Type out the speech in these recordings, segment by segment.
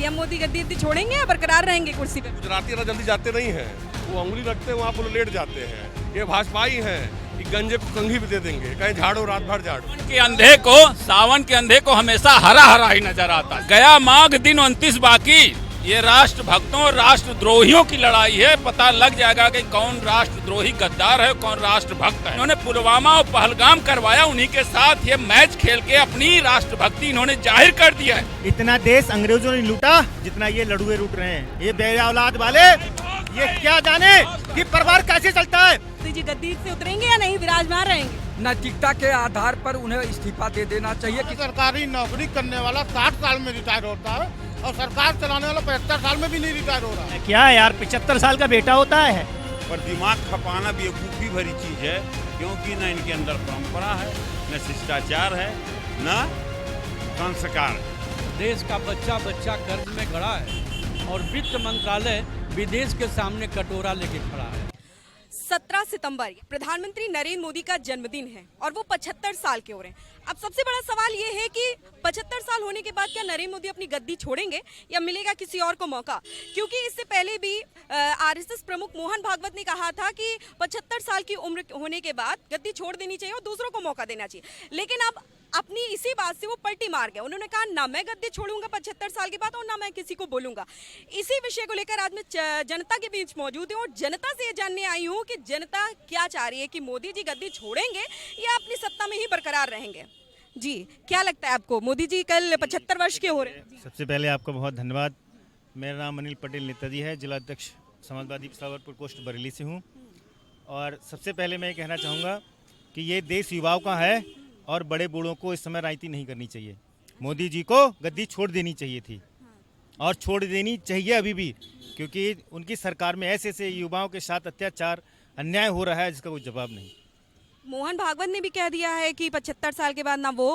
PM Modi गद्दी छोड़ेंगे या बरकरार रहेंगे कुर्सी पे? गुजराती ना जल्दी जाते नहीं हैं, वो उंगली रखते हैं वहाँ पर लेट जाते हैं। ये भाजपाई हैं कि गंजे को कंघी भी दे देंगे, कहीं झाड़ो रात भर झाड़ो। सावन के अंधे को हमेशा हरा हरा ही नजर आता है। गया माघ दिन 29 बाकी, ये राष्ट्र भक्तों और राष्ट्रद्रोहियों की लड़ाई है। पता लग जाएगा कि कौन राष्ट्रद्रोही गद्दार है, कौन राष्ट्रभक्त है। इन्होंने पुलवामा और पहलगाम करवाया, उन्हीं के साथ ये मैच खेल के अपनी राष्ट्रभक्ति इन्होंने जाहिर कर दिया है। इतना देश अंग्रेजों ने लूटा जितना ये लड़ुए लूट रहे हैं। ये बेरा औलाद वाले ये क्या जाने कि परिवार कैसे चलता है। मोदी जी गद्दी से उतरेंगे या नहीं, विराजमान रहेंगे? नैतिकता के आधार पर उन्हें इस्तीफा दे देना चाहिए। कि सरकारी नौकरी करने वाला 60 साल में रिटायर होता है और सरकार चलाने वाला 75 साल में भी नहीं रिटायर हो रहा है। क्या यार 75 साल का बेटा होता है। पर दिमाग खपाना बेवकूफ़ी भरी चीज है, क्योंकि न इनके अंदर परंपरा है, न शिष्टाचार है, न संस्कार। देश का बच्चा बच्चा कर्ज में गड़ा है और वित्त मंत्रालय विदेश के सामने कटोरा लेके खड़ा है। 17 सितंबर प्रधानमंत्री नरेंद्र मोदी का जन्मदिन है और वो 75 साल के हो रहे हैं। अब सबसे बड़ा सवाल ये है कि 75 साल होने के बाद क्या नरेंद्र मोदी अपनी गद्दी छोड़ेंगे या मिलेगा किसी और को मौका? क्योंकि इससे पहले भी आरएसएस प्रमुख मोहन भागवत ने कहा था कि 75 साल की उम्र होने के बाद गद्दी छोड़ देनी चाहिए और दूसरों को मौका देना चाहिए। लेकिन अब अपनी इसी बात से वो पलटी मार गए। उन्होंने कहा ना मैं गद्दी छोड़ूंगा 75 साल के बाद और ना मैं किसी को बोलूंगा। इसी विषय को लेकर आज मैं जनता के बीच मौजूद हूँ और जनता से ये जानने आई हूँ कि जनता क्या चाह रही है कि मोदी जी गद्दी छोड़ेंगे या अपनी सत्ता में ही बरकरार रहेंगे। जी क्या लगता है आपको? मोदी जी कल 75 वर्ष के हो रहे हैं। सबसे पहले आपका बहुत धन्यवाद। मेरा नाम अनिल पटेल नेताजी है, जिला अध्यक्ष समाजवादी पिछावर प्रकोष्ठ बरेली से हूँ। और सबसे पहले मैं ये कहना चाहूँगा कि ये देश युवाओं का है और बड़े बूढ़ों को इस समय राजनीति नहीं करनी चाहिए। मोदी जी को गद्दी छोड़ देनी चाहिए थी और छोड़ देनी चाहिए अभी भी, क्योंकि उनकी सरकार में ऐसे ऐसे युवाओं के साथ अत्याचार अन्याय हो रहा है जिसका कोई जवाब नहीं। मोहन भागवत ने भी कह दिया है कि 75 साल के बाद ना वो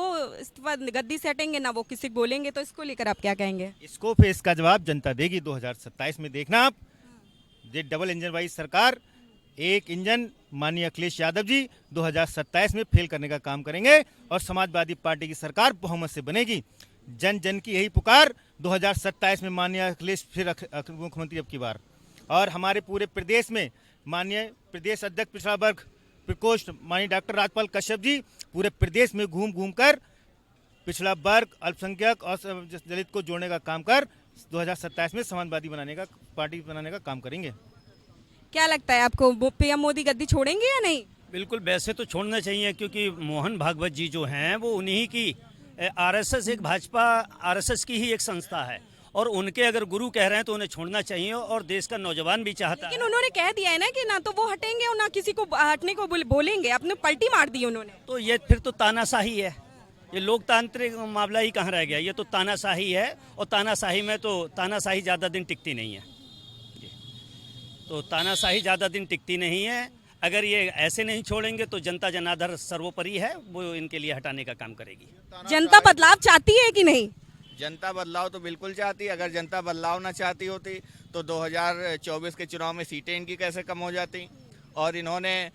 गद्दी से हटेंगे ना वो किसी को बोलेंगे, तो इसको लेकर आप क्या कहेंगे? इसको फिर इसका जवाब जनता देगी 2027 में। देखना आप, ये डबल इंजन वाली सरकार, एक इंजन माननीय अखिलेश यादव जी 2027 में फेल करने का काम करेंगे और समाजवादी पार्टी की सरकार बहुमत से बनेगी। जन जन की यही पुकार 2027 में माननीय अखिलेश फिर मुख्यमंत्री अब की बार। और हमारे पूरे प्रदेश में माननीय प्रदेश अध्यक्ष पिछड़ा वर्ग प्रकोष्ठ माननीय डॉक्टर राजपाल कश्यप जी पूरे प्रदेश में घूम घूम कर पिछड़ा वर्ग, अल्पसंख्यक और दलित को जोड़ने का काम कर 2027 में समाजवादी पार्टी बनाने का काम करेंगे। क्या लगता है आपको, पीएम मोदी गद्दी छोड़ेंगे या नहीं? बिल्कुल, वैसे तो छोड़ना चाहिए क्योंकि मोहन भागवत जी जो हैं वो उन्हीं की आरएसएस, एक भाजपा आरएसएस की ही एक संस्था है और उनके अगर गुरु कह रहे हैं तो उन्हें छोड़ना चाहिए और देश का नौजवान भी चाहता है। लेकिन उन्होंने कह दिया है ना कि ना तो वो हटेंगे और ना किसी को हटने को बोलेंगे। अपने पलटी मार दी उन्होंने। तो ये फिर तो तानाशाही है, ये लोकतांत्रिक मामला ही कहाँ रह गया। ये तो तानाशाही है और तानाशाही में तो तानाशाही ज़्यादा दिन टिकती नहीं है। तो तानाशाही ज़्यादा दिन टिकती नहीं है। अगर ये ऐसे नहीं छोड़ेंगे तो जनता जनार्दन सर्वोपरि है, वो इनके लिए हटाने का काम करेगी। जनता बदलाव चाहती है कि नहीं? जनता बदलाव तो बिल्कुल चाहती। अगर जनता बदलाव ना चाहती होती तो 2024 के चुनाव में सीटें इनकी कैसे कम हो जाती। और इन्होंने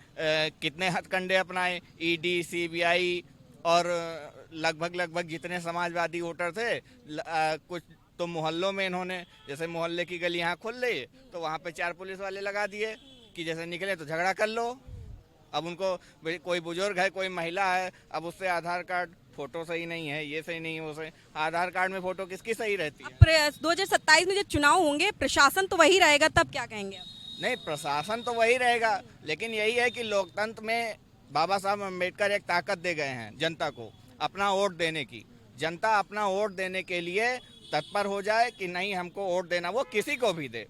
कितने हथकंडे अपनाए, ईडी, सीबीआई और लगभग जितने समाजवादी वोटर थे, कुछ तो मोहल्लों में इन्होंने, जैसे मोहल्ले की गली यहाँ खुल रही है तो वहाँ पे 4 पुलिस वाले लगा दिए कि जैसे निकले तो झगड़ा कर लो। अब उनको कोई बुजुर्ग है, कोई महिला है, अब उससे आधार कार्ड फोटो सही नहीं है, ये सही नहीं है, वो सही, आधार कार्ड में फोटो किसकी सही रहती है? 2027 में जो चुनाव होंगे प्रशासन तो वही रहेगा, तब क्या कहेंगे आप? नहीं, प्रशासन तो वही रहेगा, लेकिन यही है कि लोकतंत्र में बाबा साहब अम्बेडकर एक ताकत दे गए हैं जनता को अपना वोट देने की। जनता अपना वोट देने के लिए तत्पर हो जाए कि नहीं हमको वोट देना, वो किसी को भी दे,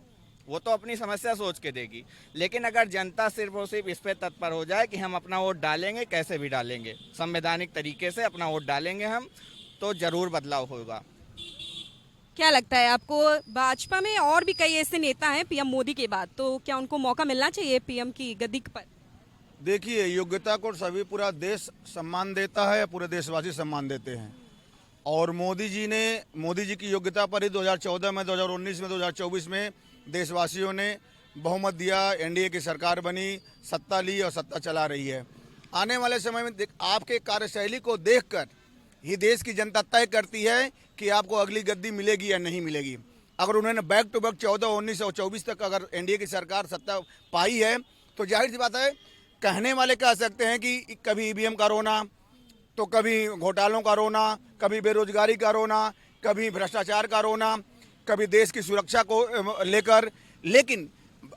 वो तो अपनी समस्या सोच के देगी। लेकिन अगर जनता सिर्फ और सिर्फ इस पे तत्पर हो जाए कि हम अपना वोट डालेंगे, कैसे भी डालेंगे, संवैधानिक तरीके से अपना वोट डालेंगे हम, तो जरूर बदलाव होगा। क्या लगता है आपको, भाजपा में और भी कई ऐसे नेता हैं पीएम मोदी के बाद, तो क्या उनको मौका मिलना चाहिए पीएम की गद्दी पर? देखिए, योग्यता को सभी पूरा देश सम्मान देता है, पूरे देशवासी सम्मान देते हैं। और मोदी जी की योग्यता पर ही 2014 में, 2019 में, 2024 में देशवासियों ने बहुमत दिया, एनडीए की सरकार बनी, सत्ता ली और सत्ता चला रही है। आने वाले समय में आपके कार्यशैली को देखकर ही देश की जनता तय करती है कि आपको अगली गद्दी मिलेगी या नहीं मिलेगी। अगर उन्होंने बैक टू बैक 14, 19 और 24 तक अगर एनडीए की सरकार सत्ता पाई है तो जाहिर सी बात है, कहने वाले कह सकते हैं कि कभी ईवीएम का रोना, तो कभी घोटालों का रोना, कभी बेरोजगारी का रोना, कभी भ्रष्टाचार का रोना, कभी देश की सुरक्षा को लेकर, लेकिन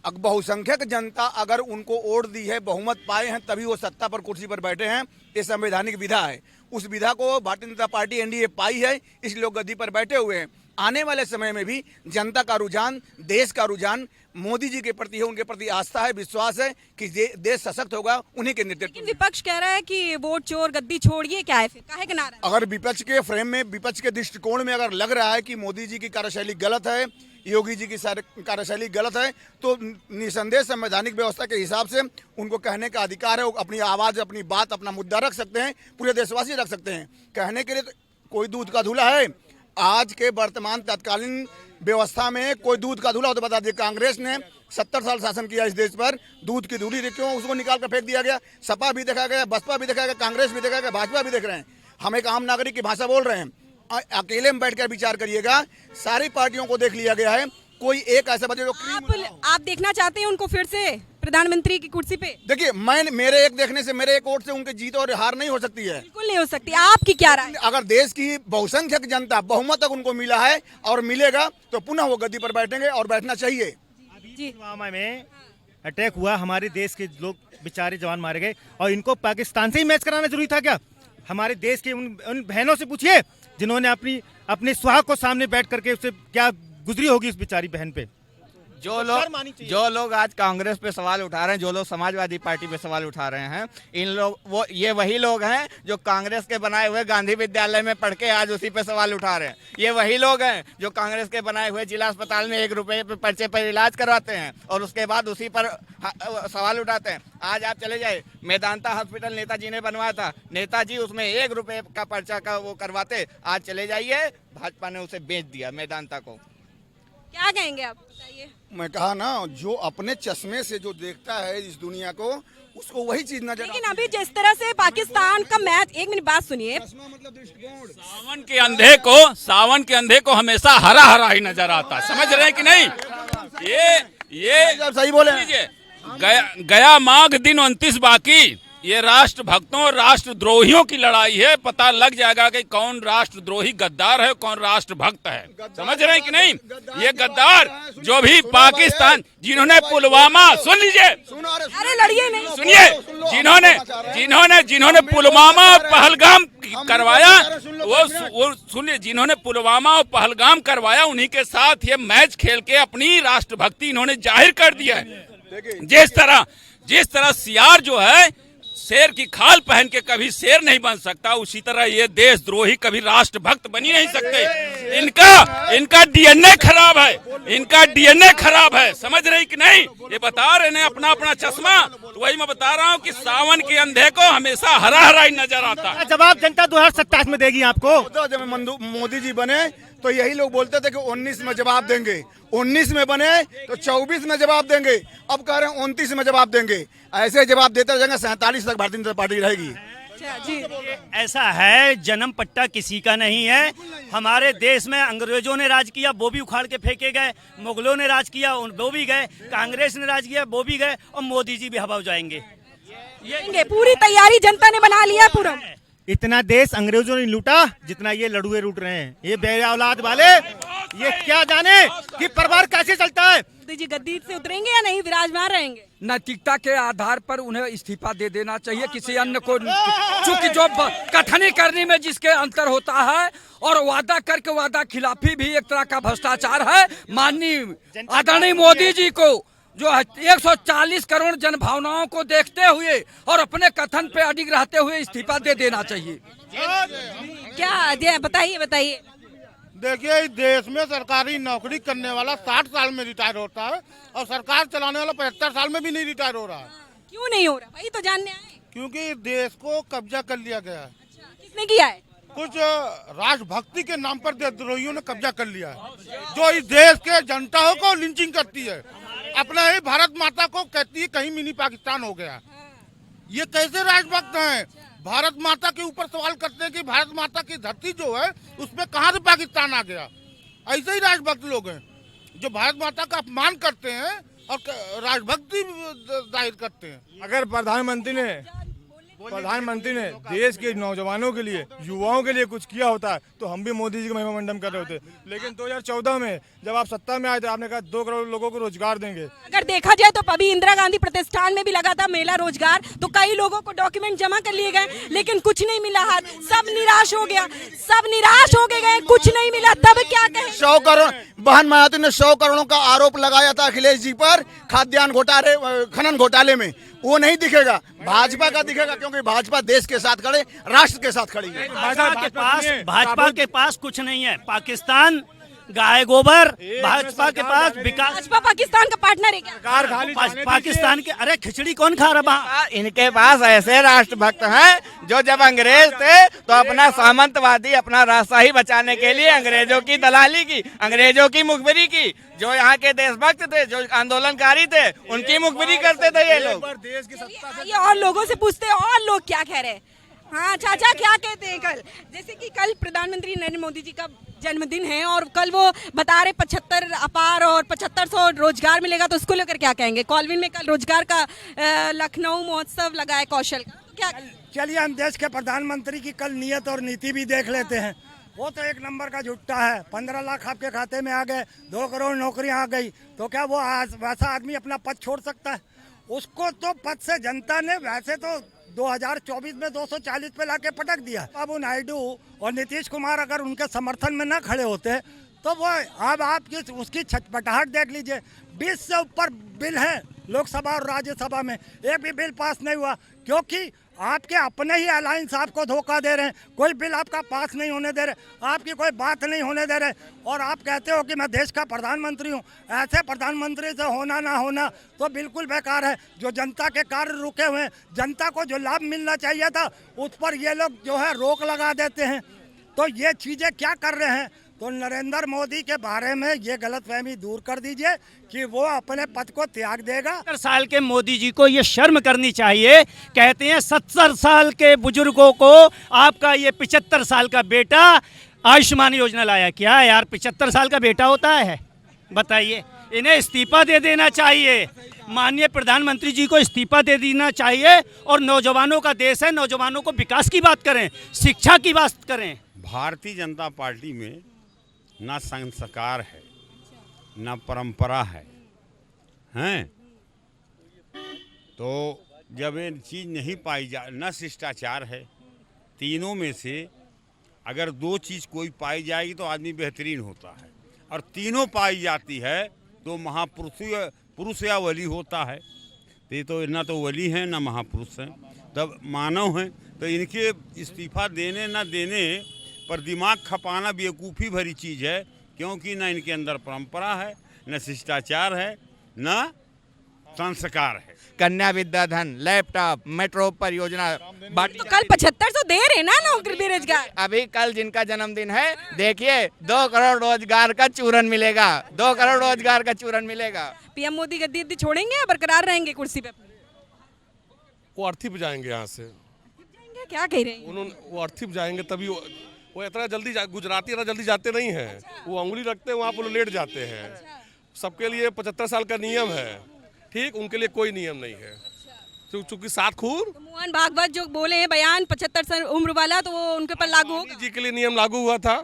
बहुसंख्यक जनता अगर उनको वोट दी है, बहुमत पाए हैं, तभी वो सत्ता पर कुर्सी पर बैठे हैं। ये संवैधानिक विधा है। उस विधा को भारतीय जनता पार्टी एनडीए पाई है, इसलिए लोग गद्दी पर बैठे हुए हैं। आने वाले समय में भी जनता का रुझान, देश का रुझान मोदी जी के प्रति है, उनके प्रति आस्था है, विश्वास है कि देश सशक्त होगा उन्हीं के नेतृत्व लेकिन में। विपक्ष कह रहा है कि वोट चोर गद्दी छोड़िए, क्या है फिर, काहे का नारा है? अगर विपक्ष के फ्रेम में, विपक्ष के दृष्टिकोण में अगर लग रहा है कि मोदी जी की कार्यशैली गलत है, योगी जी की कार्यशैली गलत है, तो निसंदेह संवैधानिक व्यवस्था के हिसाब से उनको कहने का अधिकार है। वो अपनी आवाज़, अपनी बात, अपना मुद्दा रख सकते हैं, पूरे देशवासी रख सकते हैं। कहने के लिए तो कोई दूध का धूला है। आज के वर्तमान तत्कालीन व्यवस्था में कोई दूध का धूला हो तो बता दिए। कांग्रेस ने 70 साल शासन किया इस देश पर, दूध की धूली थी, क्यों उसको निकाल कर फेंक दिया गया? सपा भी देखा गया, बसपा भी देखा गया, कांग्रेस भी देखा गया, भाजपा भी देख रहे हैं। हम एक आम नागरिक की भाषा बोल रहे हैं। अकेले में बैठकर विचार करिएगा, सारी पार्टियों को देख लिया गया है, कोई एक ऐसा बचे जो आप देखना चाहते हैं उनको फिर से प्रधानमंत्री की कुर्सी पे? देखिए, मेरे एक देखने से, मेरे एक वोट से उनकी जीत और हार नहीं हो सकती है। बिल्कुल नहीं हो सकती। आपकी क्या राय? अगर देश की बहुसंख्यक जनता, बहुमत तक उनको मिला है और मिलेगा, तो पुनः वो गद्दी पर बैठेंगे और बैठना चाहिए। पुलवामा में अटैक हुआ, हमारे देश के लोग बेचारे जवान मारे गए, और इनको पाकिस्तान से ही मैच कराना जरूरी था क्या? हमारे देश के उन बहनों से पूछिए जिन्होंने अपने सुहाग को सामने बैठ करके उससे क्या गुजरी होगी उस बेचारी बहन पे। जो लोग आज कांग्रेस पे सवाल उठा रहे हैं, जो लोग समाजवादी पार्टी पे सवाल उठा रहे हैं, ये वही लोग हैं जो कांग्रेस के बनाए हुए गांधी विद्यालय में पढ़ के आज उसी पे सवाल उठा रहे हैं। ये वही लोग हैं जो कांग्रेस के बनाए हुए जिला अस्पताल में 1 रुपए पे पर्चे पर इलाज करवाते हैं और उसके बाद उसी पर सवाल उठाते हैं। आज आप चले जाए, मेदांता हॉस्पिटल नेताजी ने बनवाया था, नेताजी उसमें 1 रुपए का पर्चा का वो करवाते। आज चले जाइए, भाजपा ने उसे बेच दिया मेदांता को। क्या कहेंगे आप, बताइए? मैं कहा ना, जो अपने चश्मे से जो देखता है इस दुनिया को, उसको वही चीज नजर। लेकिन अभी जिस तरह से पाकिस्तान का मैच, एक मिनट बात सुनिए। सावन के अंधे को हमेशा हरा हरा ही नजर आता, समझ रहे हैं कि नहीं? ये सही बोले। गया माघ दिन 29 बाकी, ये राष्ट्र भक्तों और राष्ट्रद्रोहियों की लड़ाई है। पता लग जाएगा कि कौन राष्ट्रद्रोही गद्दार है, कौन राष्ट्र भक्त है। समझ रहे हैं कि नहीं? ये गद्दार जो भी पाकिस्तान, जिन्होंने पुलवामा, सुन लीजिए, अरे लड़िए नहीं, सुनिए, जिन्होंने पुलवामा और पहलगाम करवाया, वो सुनिए, जिन्होंने पुलवामा और पहलगाम करवाया, उन्हीं के साथ ये मैच खेल के अपनी राष्ट्रभक्ति इन्होंने जाहिर कर दिया है। जिस तरह सियार जो है शेर की खाल पहन के कभी शेर नहीं बन सकता, उसी तरह ये देशद्रोही कभी राष्ट्रभक्त बन ही नहीं सकते। इनका डीएनए खराब है, इनका डीएनए खराब है। समझ रही कि नहीं? ये बता रहे हैं अपना चश्मा, तो वही मैं बता रहा हूँ कि सावन के अंधे को हमेशा हरा हरा ही नजर आता है। जवाब जनता 2027 में देगी आपको। जब मोदी जी बने तो यही लोग बोलते थे कि 19 में जवाब देंगे, 19 में बने तो 24 में जवाब देंगे, अब कह रहे हैं 29 में जवाब देंगे। ऐसे जवाब देते जाएंगे, 47 तक भारतीय जनता पार्टी रहेगी। ऐसा है, जन्म पट्टा किसी का नहीं है। हमारे देश में अंग्रेजों ने राज किया, वो भी उखाड़ के फेंके गए, मुगलों ने राज किया, वो भी गए, कांग्रेस ने राज किया, वो भी गए, और मोदी जी भी हवा हो जाएंगे। पूरी तैयारी जनता ने बना लिया पूरा। इतना देश अंग्रेजों ने लूटा जितना ये लड़ुए लूट रहे हैं। ये बे औलाद वाले, ये क्या जाने कि परिवार कैसे चलता है। मोदी जी गद्दी से उतरेंगे या नहीं, विराजमान रहेंगे? नैतिकता के आधार पर उन्हें इस्तीफा दे देना चाहिए, किसी अन्य को। चूंकि जो कथनी करने में जिसके अंतर होता है और वादा करके वादा खिलाफी भी एक तरह का भ्रष्टाचार है। माननीय आदरणीय मोदी जी को जो 140 करोड़ जनभावनाओं को देखते हुए और अपने कथन पे अडिग रहते हुए इस्तीफा दे देना चाहिए। क्या बताइए। देखिए, इस देश में सरकारी नौकरी करने वाला 60 साल में रिटायर होता है और सरकार चलाने वाला 75 साल में भी नहीं रिटायर हो रहा है। क्यों नहीं हो रहा भाई, तो जानने आए। क्योंकि देश को कब्जा कर लिया गया है। अच्छा, किसने किया है? कुछ राष्ट्रभक्ति के नाम पर देशद्रोहियों ने कब्जा कर लिया है, जो इस देश के जनताओं को लिंचिंग करती है। अपना ही भारत माता को कहती है कहीं मिनी पाकिस्तान हो गया। ये कैसे राष्ट्रभक्त हैं? भारत माता के ऊपर सवाल करते हैं कि भारत माता की धरती जो है उसमें कहां से पाकिस्तान आ गया। ऐसे ही राजभक्त लोग हैं जो भारत माता का अपमान करते हैं और राजभक्ति जाहिर करते हैं। अगर प्रधानमंत्री ने देश के नौजवानों के लिए, युवाओं के लिए कुछ किया होता है तो हम भी मोदी जी का महिमा मंडन कर रहे होते। लेकिन 2014 में जब आप सत्ता में आए थे, आपने कहा 2 करोड़ लोगों को रोजगार देंगे। अगर देखा जाए तो अभी इंदिरा गांधी प्रतिष्ठान में भी लगा था मेला रोजगार, तो कई लोगों को डॉक्यूमेंट जमा कर लिए गए, लेकिन कुछ नहीं मिला हाथ, सब निराश हो गया, सब निराश हो गए, कुछ नहीं मिला। तब क्या कहें? 100 करोड़ बहन मायावती ने 100 करोड़ों का आरोप लगाया था अखिलेश जी पर खाद्यान्न घोटाले, खनन घोटाले में। वो नहीं दिखेगा, भाजपा का दिखेगा, क्योंकि भाजपा देश के साथ खड़े, राष्ट्र के साथ खड़ी है। भाजपा के पास कुछ नहीं है। पाकिस्तान गाय गोबर, भाजपा के पास विकास। भाजपा पाकिस्तान का पार्टनर है क्या? पाकिस्तान के, अरे खिचड़ी कौन खा रहा? इनके पास ऐसे राष्ट्रभक्त हैं जो जब अंग्रेज थे तो अपना सामंतवादी, अपना राजशाही बचाने के लिए अंग्रेजों की दलाली की, अंग्रेजों की मुखबिरी की। जो यहाँ के देशभक्त थे, जो आंदोलनकारी थे, उनकी मुखबिरी करते थे ये लोग। ये और लोगों से पूछते हैं और लोग क्या कह रहे हैं। हाँ चाचा क्या कहते हैं? कल जैसे कि कल प्रधानमंत्री नरेंद्र मोदी जी का जन्मदिन है और कल वो बता रहे 75 अपार और 7500 रोजगार मिलेगा, तो उसको लेकर क्या कहेंगे? कॉलविन में कल रोजगार का लखनऊ महोत्सव लगा है कौशल का, तो क्या? चलिए हम देश के प्रधानमंत्री की कल नियत और नीति भी देख लेते हैं। वो तो 1 नंबर का झुट्टा है। 15 लाख आपके खाते में आ गए, 2 करोड़ नौकरियां आ गई, तो क्या वो वैसा आदमी अपना पद छोड़ सकता है? उसको तो पद से जनता ने वैसे तो 2024 में 240 पे लाके पटक दिया। बाबू नायडू और नीतीश कुमार अगर उनके समर्थन में न खड़े होते तो वो अब आप उसकी छटपटाहट देख लीजिए। 20 से ऊपर बिल हैं लोकसभा और राज्यसभा में, एक भी बिल पास नहीं हुआ, क्योंकि आपके अपने ही अलायंस आपको धोखा दे रहे हैं। कोई बिल आपका पास नहीं होने दे रहे, आपकी कोई बात नहीं होने दे रहे, और आप कहते हो कि मैं देश का प्रधानमंत्री हूं। ऐसे प्रधानमंत्री से होना ना होना तो बिल्कुल बेकार है। जो जनता के कार्य रुके हुए हैं, जनता को जो लाभ मिलना चाहिए था उस पर ये लोग जो है रोक लगा देते हैं। तो ये चीज़ें क्या कर रहे हैं? तो नरेंद्र मोदी के बारे में ये गलतफहमी दूर कर दीजिए कि वो अपने पद को त्याग देगा। 70 साल के मोदी जी को ये शर्म करनी चाहिए। कहते हैं 70 साल के बुजुर्गों को आपका ये 75 साल का बेटा आयुष्मान योजना लाया। क्या यार 75 साल का बेटा होता है? बताइए। इन्हें इस्तीफा दे देना चाहिए। माननीय प्रधानमंत्री जी को इस्तीफा दे देना चाहिए। और नौजवानों का देश है, नौजवानों को विकास की बात करें, शिक्षा की बात करें। भारतीय जनता पार्टी में ना संस्कार है, ना परंपरा है, हैं? तो जब ये चीज़ नहीं पाई जा, न शिष्टाचार है, तीनों में से अगर 2 चीज़ कोई पाई जाएगी तो आदमी बेहतरीन होता है, और तीनों पाई जाती है तो पुरुष या वली होता है। तो ये तो ना तो वली हैं ना महापुरुष हैं, तब मानव हैं। तो इनके इस्तीफा देने ना देने पर दिमाग खपाना बेवकूफ़ी भरी चीज़ है, क्योंकि न इनके अंदर परंपरा है, न शिष्टाचार है, न संस्कार है। कन्या विद्याधन, लैपटॉप, मेट्रो परियोजना तो कल 7500 दे रहे ना नौकरी बेरोजगार। अभी कल जिनका जन्मदिन है, देखिए 2 करोड़ रोजगार का चूरन मिलेगा, 2 करोड़ रोजगार का चूरन मिलेगा। पीएम मोदी गद्दी छोड़ेंगे या बरकरार रहेंगे कुर्सी पे? वो अर्थी पे जाएंगे यहाँ से। क्या कह रहे हैं? वो अर्थी पे जाएंगे तभी वो इतना जल्दी गुजराती इतना जल्दी जाते नहीं हैं। वो उंगली रखते हैं वहाँ पर लेट जाते हैं। सबके लिए 75 साल का नियम है, ठीक, उनके लिए कोई नियम नहीं है, चूंकि 7 खूर। तो मोहन भागवत जो बोले हैं बयान 75 साल उम्र वाला, तो वो उनके पर लागू होगा? जी के लिए नियम लागू हुआ था,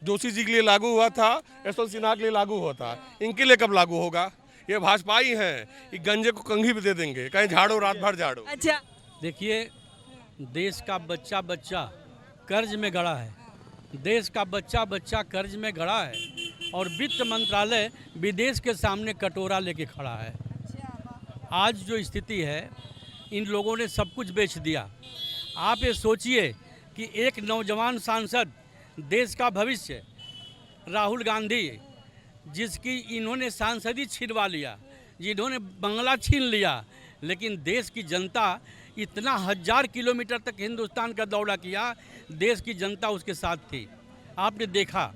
जोशी जी के लिए लागू हुआ था, यशवंत सिन्हा के लिए लागू हुआ था, इनके लिए कब लागू होगा? ये भाजपा ही हैं, ये गंजे को कंघी भी दे देंगे, कहीं झाड़ो रात भर झाड़ो। अच्छा, देखिए, देश का बच्चा बच्चा कर्ज में गड़ा है, देश का बच्चा बच्चा कर्ज में गड़ा है, और वित्त मंत्रालय विदेश के सामने कटोरा लेके खड़ा है। आज जो स्थिति है, इन लोगों ने सब कुछ बेच दिया। आप ये सोचिए कि एक नौजवान सांसद, देश का भविष्य, राहुल गांधी, जिसकी इन्होंने सांसदी छीनवा लिया, जिन्होंने बंगला छीन लिया, लेकिन देश की जनता इतना 1000 किलोमीटर तक हिंदुस्तान का दौरा किया, देश की जनता उसके साथ थी, आपने देखा,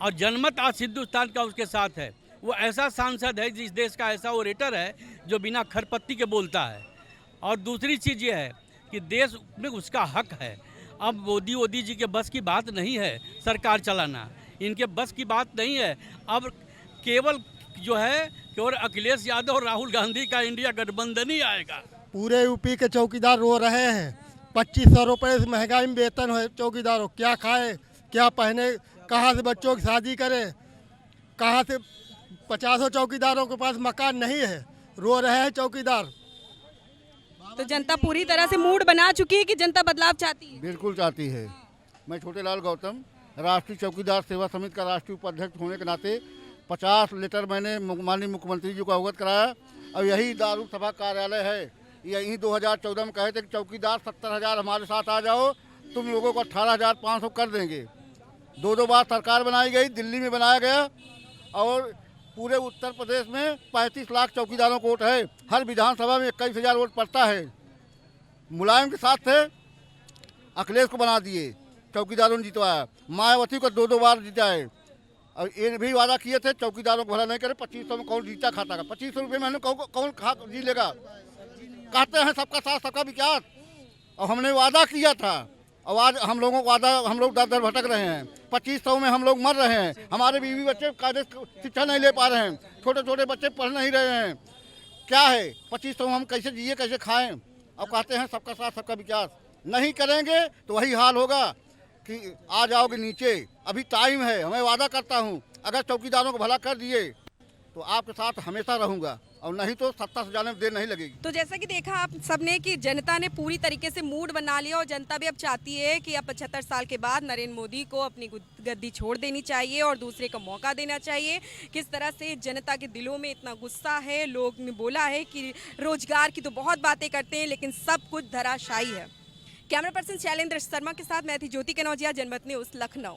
और जनमत आज हिंदुस्तान का उसके साथ है। वो ऐसा सांसद है, जिस देश का ऐसा ओरेटर है जो बिना खरपत्ती के बोलता है। और दूसरी चीज़ ये है कि देश में उसका हक है। अब मोदी जी के बस की बात नहीं है सरकार चलाना, इनके बस की बात नहीं है। अब केवल जो है केवल अखिलेश यादव और राहुल गांधी का इंडिया गठबंधन ही आएगा। पूरे यूपी के चौकीदार रो रहे हैं। 2500 रुपये से महंगाई में वेतन है चौकीदारों, क्या खाए क्या पहने, कहाँ से बच्चों की शादी करे, कहाँ से 50 चौकीदारों के पास मकान नहीं है, रो रहे हैं चौकीदार। तो जनता पूरी तरह से मूड बना चुकी है कि जनता बदलाव चाहती है। बिल्कुल चाहती है। मैं छोटेलाल गौतम, राष्ट्रीय चौकीदार सेवा समिति का राष्ट्रीय उपाध्यक्ष होने के नाते 50 लेटर मैंने माननीय मुख्यमंत्री जी को अवगत कराया। और यही दारू सभा कार्यालय है, यही 2014 में कहे थे कि चौकीदार 70,000 हमारे साथ आ जाओ, तुम लोगों को 18,500 कर देंगे। 2 बार सरकार बनाई गई, दिल्ली में बनाया गया और पूरे उत्तर प्रदेश में 35 लाख चौकीदारों को वोट है। हर विधानसभा में 21,000 वोट पड़ता है। मुलायम के साथ थे, अखिलेश को बना दिए, चौकीदारों ने जितवाया। मायावती को 2 बार जिताए और ये भी वादा किए थे चौकीदारों को भला नहीं करे। 2500 में कौन जीता खाता का, 2500 रुपये में कौन खा जी लेगा। कहते हैं सबका साथ सबका विकास, और हमने वादा किया था और आज हम लोगों को वादा, हम लोग दर दर भटक रहे हैं। 2500 में हम लोग मर रहे हैं, हमारे बीवी बच्चे कायदे शिक्षा नहीं ले पा रहे हैं, छोटे छोटे बच्चे पढ़ नहीं रहे हैं। क्या है 2500 में हम कैसे जिए कैसे खाएं। अब कहते हैं सबका साथ सबका विकास, नहीं करेंगे तो वही हाल होगा कि आ जाओगे नीचे। अभी टाइम है, मैं वादा करता हूँ अगर चौकीदारों को भला कर दिए तो आपके साथ हमेशा रहूँगा, और नहीं तो सत्ता से जाने में देर नहीं लगेगी। तो जैसा कि देखा आप सबने कि जनता ने पूरी तरीके से मूड बना लिया और जनता भी अब चाहती है कि अब 75 साल के बाद नरेंद्र मोदी को अपनी गद्दी छोड़ देनी चाहिए और दूसरे को मौका देना चाहिए। किस तरह से जनता के दिलों में इतना गुस्सा है, लोग ने बोला है कि रोजगार की तो बहुत बातें करते हैं लेकिन सब कुछ धराशायी है। कैमरा पर्सन शैलेंद्र शर्मा के साथ मैं थी ज्योति कनौजिया, जनमत न्यूज़, लखनऊ।